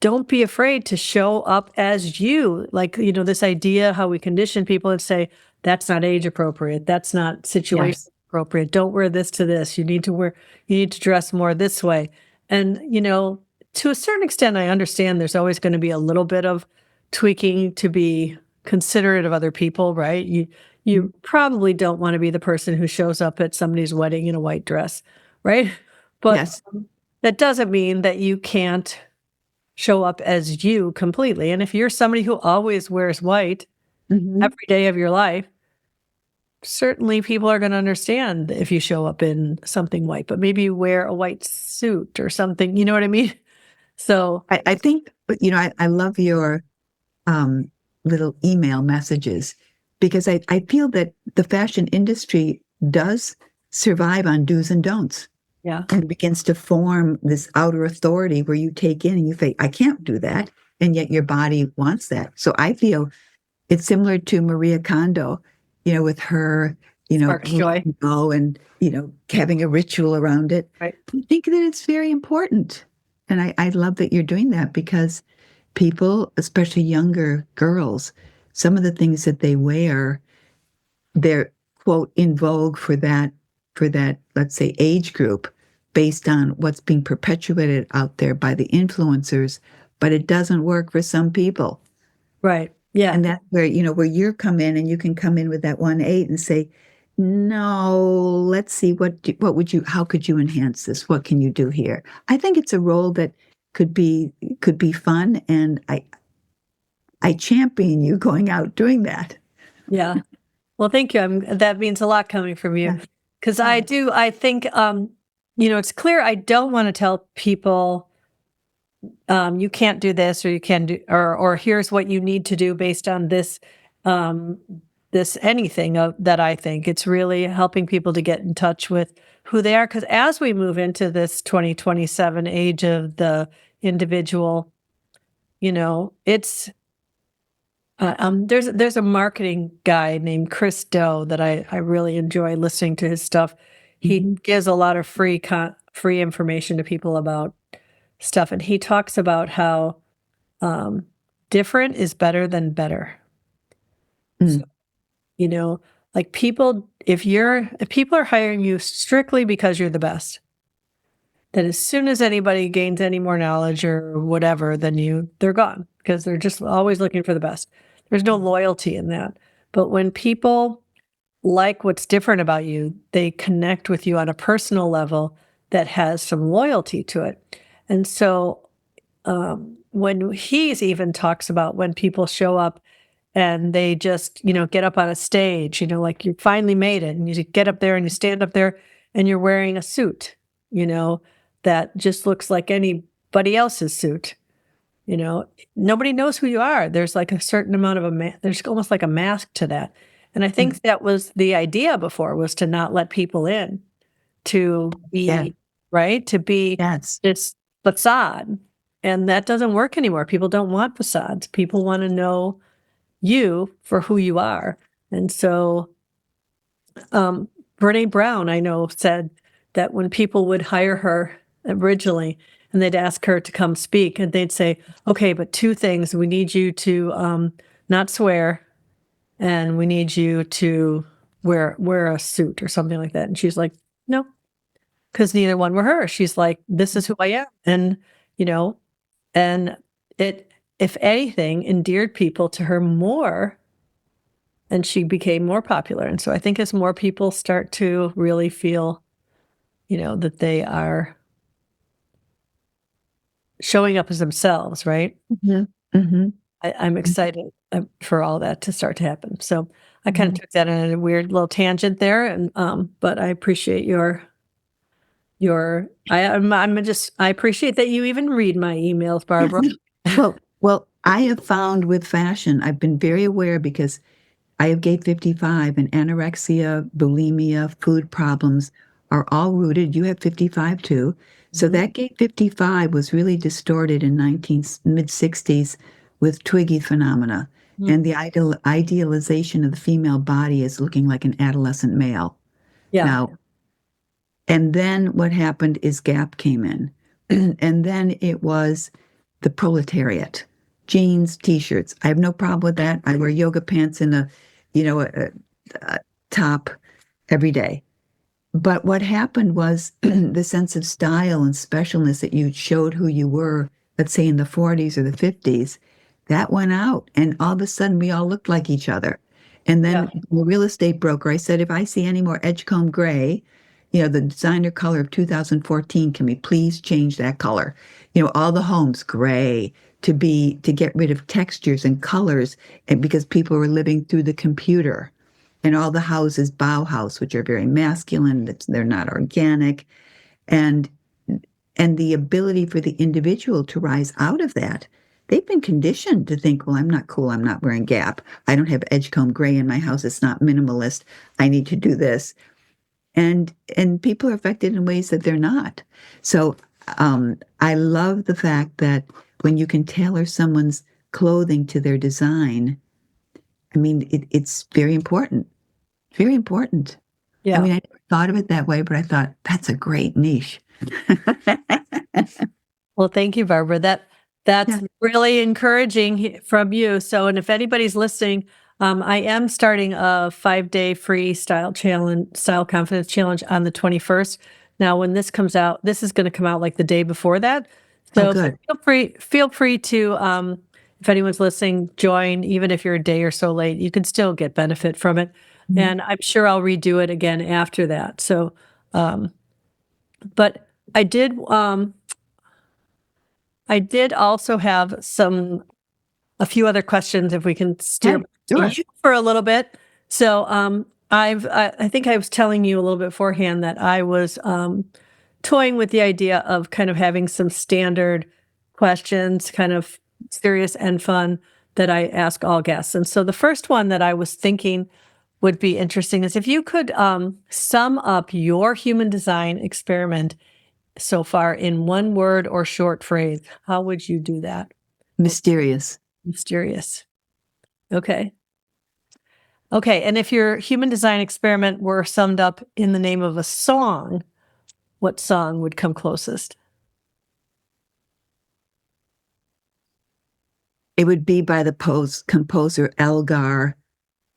don't be afraid to show up as you. Like, this idea how we condition people and say, that's not age appropriate. That's not situation appropriate. Don't wear this to this. You need to dress more this way. And, to a certain extent, I understand there's always going to be a little bit of tweaking to be considerate of other people, right? You you probably don't want to be the person who shows up at somebody's wedding in a white dress, right? But Yes. that doesn't mean that you can't show up as you completely. And if you're somebody who always wears white every day of your life, certainly people are going to understand if you show up in something white, but maybe you wear a white suit or something, you know what I mean? So I think, I love your little email messages because I feel that the fashion industry does survive on do's and don'ts. yeah, And it begins to form this outer authority where you take in and you think, I can't do that. And yet your body wants that. So I feel it's similar to Maria Kondo, with her, spark joy, and, having a ritual around it. right? I think that it's very important. And I love that you're doing that because people, especially younger girls, some of the things that they wear, they're, quote, in vogue for that, let's say, age group based on what's being perpetuated out there by the influencers, but it doesn't work for some people. Right. Yeah. And that's where, where you come in and you can come in with that 1-8 and say, no, let's see, how could you enhance this? What can you do here? I think it's a role that could be fun. And I champion you going out doing that. Yeah. Well, thank you. That means a lot coming from you because I think, it's clear. I don't want to tell people, you can't do this or you can do, or here's what you need to do based on this, anything that I think. It's really helping people to get in touch with who they are. Because as we move into this 2027 age of the individual, it's, there's a marketing guy named Chris Do that I really enjoy listening to his stuff. He gives a lot of free information to people about stuff. And he talks about how different is better than better. So, like people, if people are hiring you strictly because you're the best, then as soon as anybody gains any more knowledge or whatever than you, they're gone because they're just always looking for the best. There's no loyalty in that. But when people like what's different about you, they connect with you on a personal level that has some loyalty to it. And so when he's even talks about when people show up and they just, get up on a stage, like you finally made it and you get up there and you stand up there and you're wearing a suit, that just looks like anybody else's suit. Nobody knows who you are. There's like a certain amount of there's almost like a mask to that. And I think that was the idea before, was to not let people in, to be, right? To be this facade. And that doesn't work anymore. People don't want facades. People want to know you for who you are. And so Brene Brown, I know, said that when people would hire her originally and they'd ask her to come speak and they'd say, okay, but 2 things. We need you to not swear and we need you to wear a suit or something like that. And she's like, no, because neither one were her. She's like, this is who I am. And, and it, if anything, endeared people to her more and she became more popular. And so I think as more people start to really feel, that they are showing up as themselves, right? I'm excited for all that to start to happen. So I kind of took that in a weird little tangent there, and but I appreciate I appreciate that you even read my emails, Barbara. Well, I have found with fashion, I've been very aware because I have gate 55 and anorexia, bulimia, food problems are all rooted. You have 55 too. So that gate 55 was really distorted in mid-60s with Twiggy phenomena and the idealization of the female body as looking like an adolescent male. Yeah. Now, and then what happened is Gap came in. And then it was the proletariat, jeans, T-shirts. I have no problem with that. I wear yoga pants and a top every day. But what happened was the sense of style and specialness that you showed who you were, let's say in the 40s or the 50s, that went out. And all of a sudden we all looked like each other. And then the real estate broker, I said, if I see any more Edgecombe gray, the designer color of 2014, can we please change that color? All the homes gray to get rid of textures and colors, and because people were living through the computer, and all the houses Bauhaus, which are very masculine, they're not organic, and the ability for the individual to rise out of that. They've been conditioned to think, well, I'm not cool. I'm not wearing Gap. I don't have Edgecombe gray in my house. It's not minimalist. I need to do this. And people are affected in ways that they're not. So I love the fact that when you can tailor someone's clothing to their design, I mean, it's very important. Very important. Yeah. I mean, I never thought of it that way, but I thought that's a great niche. Well, thank you, Barbara. That's really encouraging from you. So, and if anybody's listening, I am starting a 5-day free style confidence challenge on the 21st. Now, when this comes out, this is going to come out like the day before that. So feel free to, if anyone's listening, join, even if you're a day or so late, you can still get benefit from it. Mm-hmm. And I'm sure I'll redo it again after that. So, but I did also have a few other questions if we can steer you for a little bit. So I think I was telling you a little bit beforehand that I was toying with the idea of kind of having some standard questions, kind of serious and fun, that I ask all guests. And so the first one that I was thinking would be interesting is if you could sum up your human design experiment so far in one word or short phrase. How would you do that? Mysterious. Mysterious. Okay. Okay. And if your human design experiment were summed up in the name of a song, what song would come closest? It would be by the composer Elgar,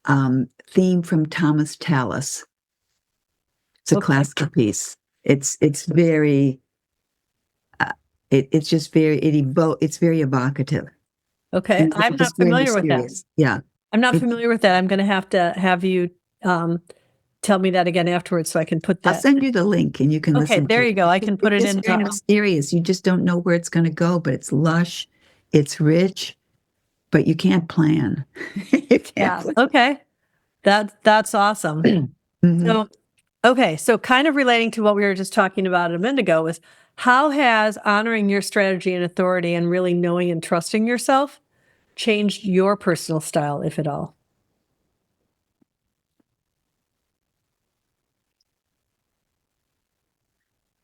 theme from Thomas Tallis. It's a classical piece. It's very, it's just very, it's very evocative. Okay. I'm not familiar with that. Yeah. I'm not familiar with that. I'm going to have you tell me that again afterwards so I can put that. I'll send you the link and you can listen to it. Okay, there you go. I can put it in. It's very mysterious. You just don't know where it's going to go, but it's lush, it's rich, but you can't plan. You can't plan. Okay. That's awesome. Mm-hmm. So kind of relating to what we were just talking about a minute ago is how has honoring your strategy and authority and really knowing and trusting yourself changed your personal style, if at all?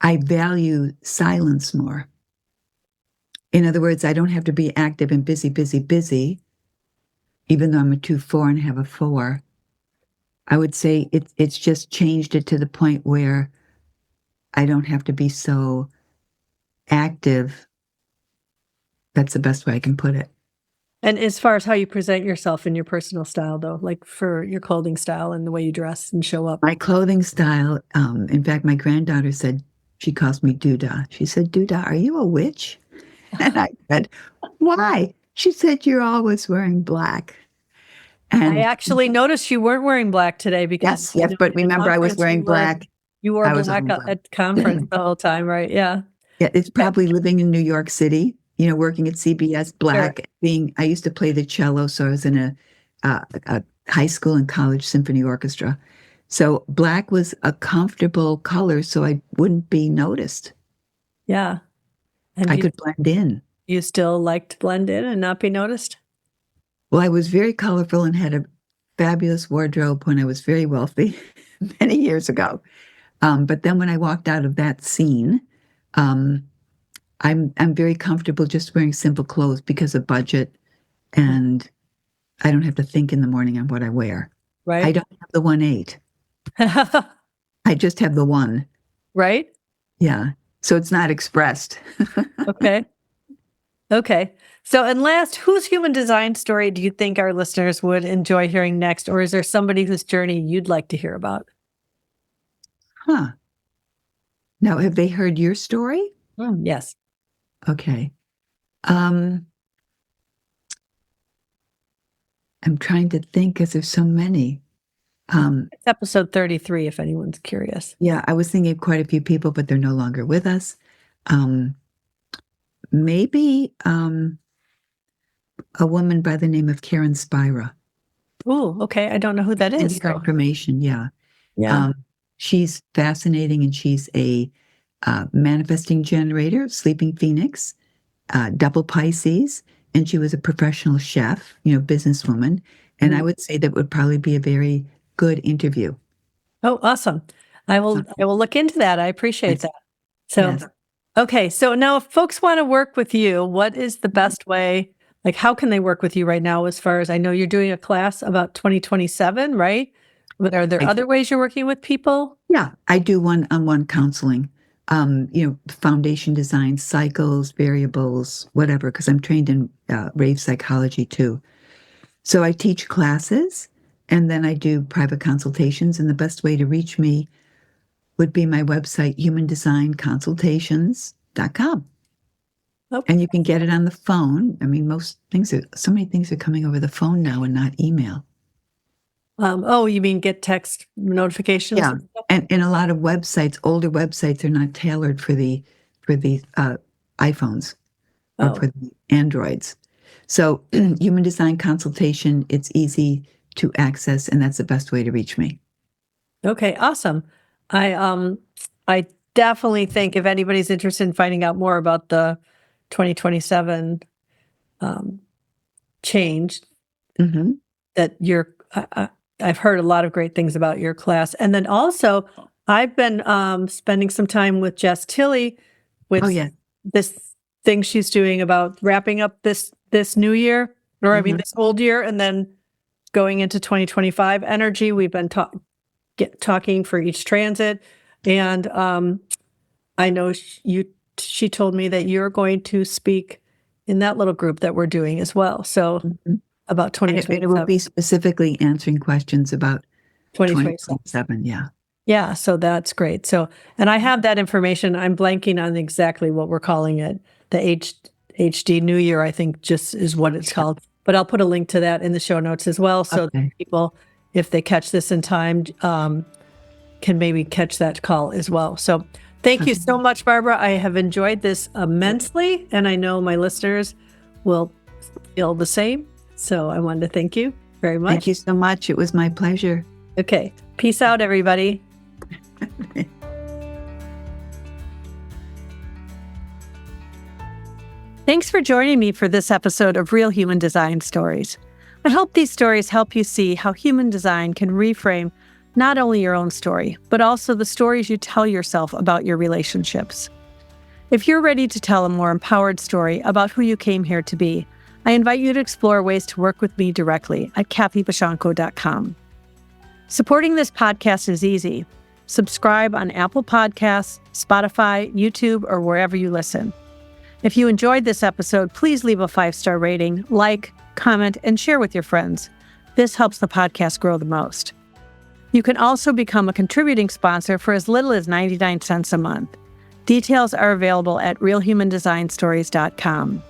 I value silence more. In other words, I don't have to be active and busy, even though I'm a 2-4 and have a 4. I would say it's just changed it to the point where I don't have to be so active. That's the best way I can put it. And as far as how you present yourself in your personal style, though, like for your clothing style and the way you dress and show up. My clothing style, in fact, my granddaughter said, she calls me Duda. She said, Duda, are you a witch? And I said, why? She said, you're always wearing black. And I actually noticed you weren't wearing black today because yes, but remember I was wearing black. You wore black at conference the whole time, right? Yeah. Yeah, it's probably living in New York City, working at CBS, black, I used to play the cello, so I was in a high school and college symphony orchestra. So black was a comfortable color, so I wouldn't be noticed. Yeah. And I could blend in. You still like to blend in and not be noticed? Well, I was very colorful and had a fabulous wardrobe when I was very wealthy many years ago. But then when I walked out of that scene, I'm very comfortable just wearing simple clothes because of budget, and I don't have to think in the morning on what I wear. Right. I don't have the 1-8. I just have the 1. Right. Yeah. So it's not expressed. Okay. So, and last, whose human design story do you think our listeners would enjoy hearing next? Or is there somebody whose journey you'd like to hear about? Huh. Now, have they heard your story? Yes. Okay. I'm trying to think because there's so many. It's episode 33, if anyone's curious. Yeah, I was thinking of quite a few people, but they're no longer with us. Maybe a woman by the name of Karen Spira. Oh, okay. I don't know who that And is. your information, yeah. Yeah. She's fascinating, and she's a manifesting generator, sleeping phoenix, double Pisces, and she was a professional chef, businesswoman. And I would say that would probably be a very good interview. Oh, awesome. I will look into that. I appreciate that. So, Yes. okay. So now if folks want to work with you, what is the best way? Like, how can they work with you right now? As far as I know, you're doing a class about 2027, right? But are there other ways you're working with people? Yeah, I do one-on-one counseling, foundation design, cycles, variables, whatever, because I'm trained in rave psychology too. So I teach classes, and then I do private consultations. And the best way to reach me would be my website, humandesignconsultations.com. Okay. And you can get it on the phone. I mean, so many things are coming over the phone now and not email. You mean get text notifications? Yeah, and a lot of websites, older websites, are not tailored for the iPhones or for the Androids. So, Human Design Consultation, it's easy to access, and that's the best way to reach me. Okay, awesome. I definitely think if anybody's interested in finding out more about the 2027 change, that I've heard a lot of great things about your class. And then also, I've been spending some time with Jess Tilley with this thing she's doing about wrapping up this new year, or I mean this old year, and then going into 2025 energy. We've been talking for each transit, and I know she told me that you're going to speak in that little group that we're doing as well. So about 2027. It will be specifically answering questions about 2027. Yeah. Yeah. So that's great. So, and I have that information. I'm blanking on exactly what we're calling it. The HD New Year, I think, just is what it's called. But I'll put a link to that in the show notes as well. So that people, if they catch this in time, can maybe catch that call as well. So thank you so much, Barbara. I have enjoyed this immensely, and I know my listeners will feel the same. So I wanted to thank you very much. Thank you so much. It was my pleasure. Okay. Peace out, everybody. Thanks for joining me for this episode of Real Human Design Stories. I hope these stories help you see how human design can reframe not only your own story, but also the stories you tell yourself about your relationships. If you're ready to tell a more empowered story about who you came here to be, I invite you to explore ways to work with me directly at kathybashanko.com. Supporting this podcast is easy. Subscribe on Apple Podcasts, Spotify, YouTube, or wherever you listen. If you enjoyed this episode, please leave a 5-star rating, like, comment, and share with your friends. This helps the podcast grow the most. You can also become a contributing sponsor for as little as 99 cents a month. Details are available at realhumandesignstories.com.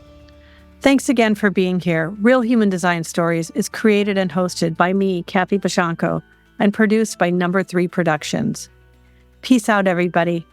Thanks again for being here. Real Human Design Stories is created and hosted by me, Kathy Bashanko, and produced by Number 3 Productions. Peace out, everybody.